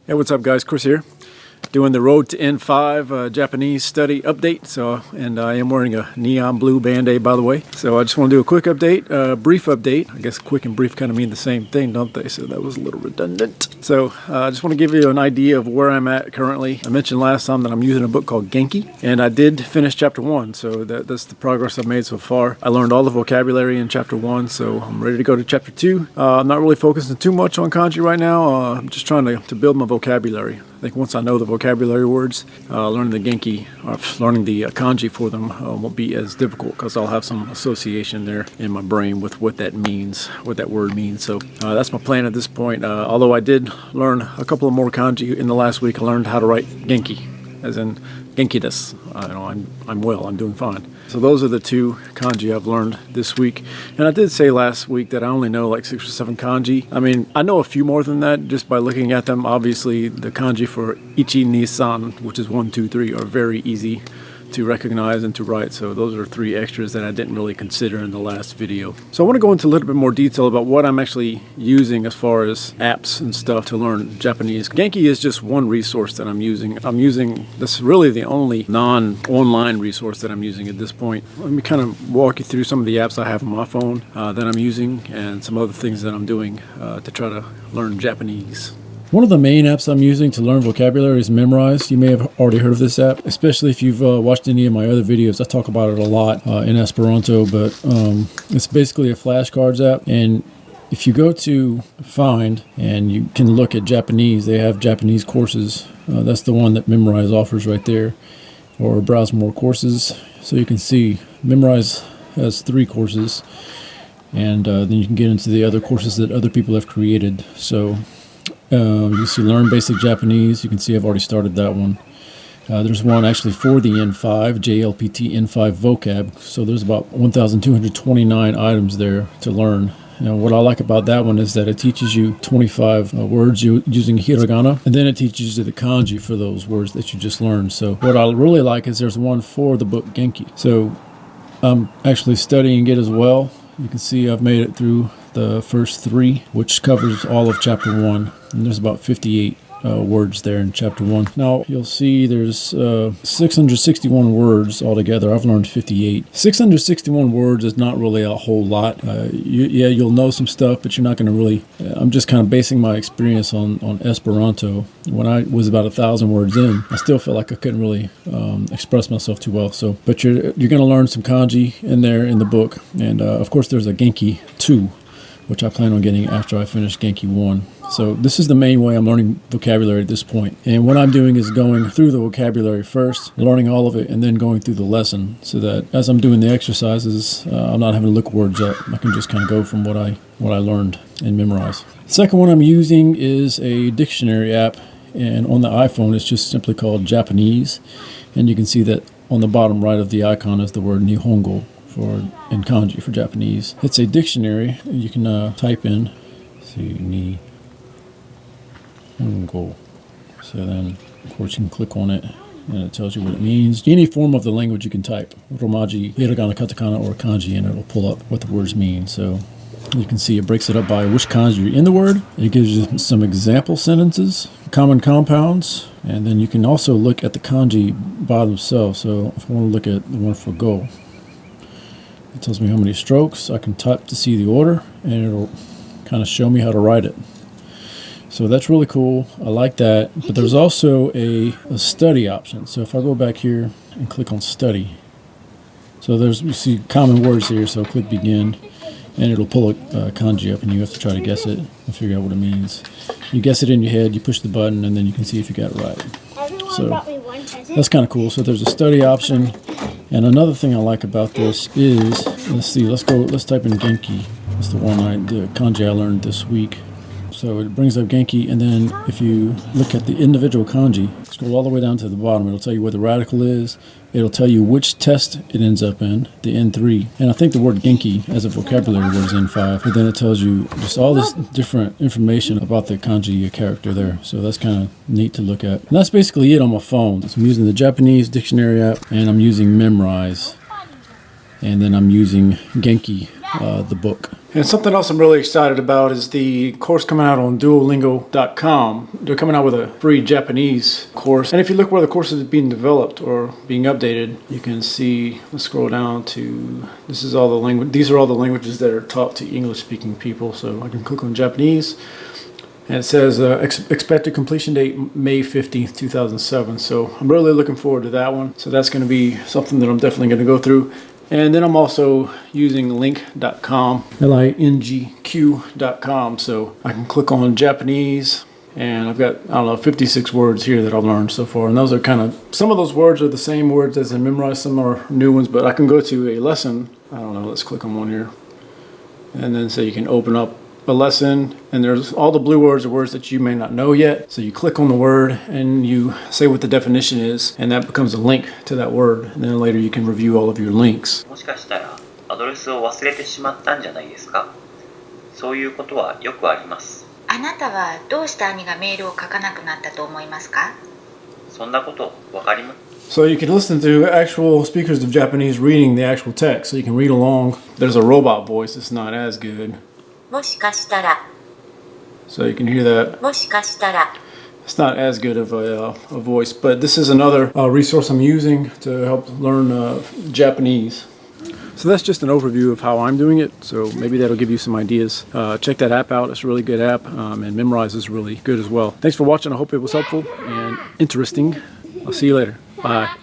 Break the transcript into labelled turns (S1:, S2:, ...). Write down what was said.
S1: Hey, what's up guys? Chris here, doing the Road to N5 Japanese study update. And I am wearing a neon blue band-aid, by the way. So I just want to do a quick update, brief update. I guess quick and brief kind of mean the same thing, don't they? So that was a little redundant. So I just want to give you an idea of where I'm at currently. I mentioned last time that I'm using a book called Genki, and I did finish chapter 1. So that's the progress I've made so far. I learned all the vocabulary in chapter 1, so I'm ready to go to chapter 2. I'm not really focusing too much on kanji right now. I'm just trying to build my vocabulary. I think once I know the vocabulary words, learning the Genki, or learning the kanji for them won't be as difficult because I'll have some association there in my brain with what that means, what that word means. So that's my plan at this point. Although I did learn a couple of more kanji in the last week. I learned how to write Genki, as in Genki desu. I'm well, I'm doing fine. So those are the two kanji I've learned this week. And I did say last week that I only know like 6 or 7 kanji. I mean, I know a few more than that just by looking at them. Obviously, the kanji for ichi, ni, san, which is 1, 2, 3, are very easy to recognize and to write. So those are 3 extras that I didn't really consider in the last video. So I want to go into a little bit more detail about what I'm actually using as far as apps and stuff to learn Japanese. Genki is just one resource that I'm using. This is really the only non-online resource that I'm using at this point. Let me kind of walk you through some of the apps I have on my phone that I'm using and some other things that I'm doing to try to learn Japanese. One of the main apps I'm using to learn vocabulary is Memrise. You may have already heard of this app, especially if you've watched any of my other videos. I talk about it a lot in Esperanto, but it's basically a flashcards app. And if you go to Find and you can look at Japanese, they have Japanese courses. That's the one that Memrise offers right there. Or browse more courses. So you can see Memrise has 3 courses. And then you can get into the other courses that other people have created. So you see Learn Basic Japanese. You can see I've already started that one. There's one actually for the N5, JLPT N5 vocab. So there's about 1,229 items there to learn. Now, what I like about that one is that it teaches you 25 words using hiragana, and then it teaches you the kanji for those words that you just learned. So what I really like is there's one for the book Genki. So I'm actually studying it as well. You can see I've made it through the first 3, which covers all of chapter 1. And there's about 58 words there in chapter 1. Now, you'll see there's 661 words altogether. I've learned 58. 661 words is not really a whole lot. You'll know some stuff, but you're not going to really... I'm just kind of basing my experience on Esperanto. When I was about 1,000 words in, I still felt like I couldn't really express myself too well. So, but you're going to learn some kanji in there in the book. And of course, there's a Genki 2, which I plan on getting after I finish Genki 1. So this is the main way I'm learning vocabulary at this point. And what I'm doing is going through the vocabulary first, learning all of it, and then going through the lesson so that as I'm doing the exercises, I'm not having to look words up. I can just kind of go from what I learned and memorize. The second one I'm using is a dictionary app, and on the iPhone it's just simply called Japanese. And you can see that on the bottom right of the icon is the word Nihongo in kanji for Japanese. It's a dictionary. You can type in, Nihongo. So then, of course, you can click on it, and it tells you what it means. Any form of the language you can type, romaji, hiragana, katakana, or kanji, and it'll pull up what the words mean. So you can see it breaks it up by which kanji are in the word. It gives you some example sentences, common compounds, and then you can also look at the kanji by themselves. So if I want to look at the one for go, it tells me how many strokes. I can type to see the order, and it'll kind of show me how to write it. So that's really cool. I like that. But there's also a study option. So if I go back here and click on study, so you see common words here. So click begin, and it'll pull a kanji up, and you have to try to guess it and figure out what it means. You guess it in your head, you push the button, and then you can see if you got it right. So that's kind of cool. So there's a study option. And another thing I like about this is, let's type in Genki. That's the kanji I learned this week. So it brings up Genki, and then if you look at the individual kanji, scroll all the way down to the bottom, it'll tell you what the radical is. It'll tell you which test it ends up in, the N3. And I think the word Genki as a vocabulary word is N5. But then it tells you just all this different information about the kanji character there. So that's kind of neat to look at. And that's basically it on my phone. So I'm using the Japanese dictionary app, and I'm using Memrise. And then I'm using Genki, the book. And something else I'm really excited about is the course coming out on Duolingo.com. They're coming out with a free Japanese course. And if you look where the course is being developed or being updated, you can see, let's scroll down to, these are all the languages that are taught to English-speaking people. So I can click on Japanese. And it says expected completion date May 15th, 2007. So I'm really looking forward to that one. So that's going to be something that I'm definitely going to go through. And then I'm also using link.com, LINGQ.com. So I can click on Japanese, and I've got, 56 words here that I've learned so far. And those are some of those words are the same words as I memorized, some are new ones, but I can go to a lesson. Let's click on one here. And then say you can open up a lesson, and there's all the blue words are words that you may not know yet. So you click on the word and you say what the definition is, and that becomes a link to that word. And then later you can review all of your links.
S2: もしかしたらアドレスを忘れてしまったんじゃないですか？そういうことはよくあります。
S3: あなたはどうして兄がメールを書かなくなったと思いますか？
S2: そんなことわかります。
S1: So you can listen to actual speakers of Japanese reading the actual text, so you can read along. There's a robot voice that's not as good.
S3: もしかしたら
S1: So you can hear that.
S3: もしかしたら
S1: It's not as good of a voice, but this is another resource I'm using to help learn Japanese. So that's just an overview of how I'm doing it, so maybe that'll give you some ideas. Check that app out. It's a really good app, and Memrise is really good as well. Thanks for watching. I hope it was helpful and interesting. I'll see you later. Bye.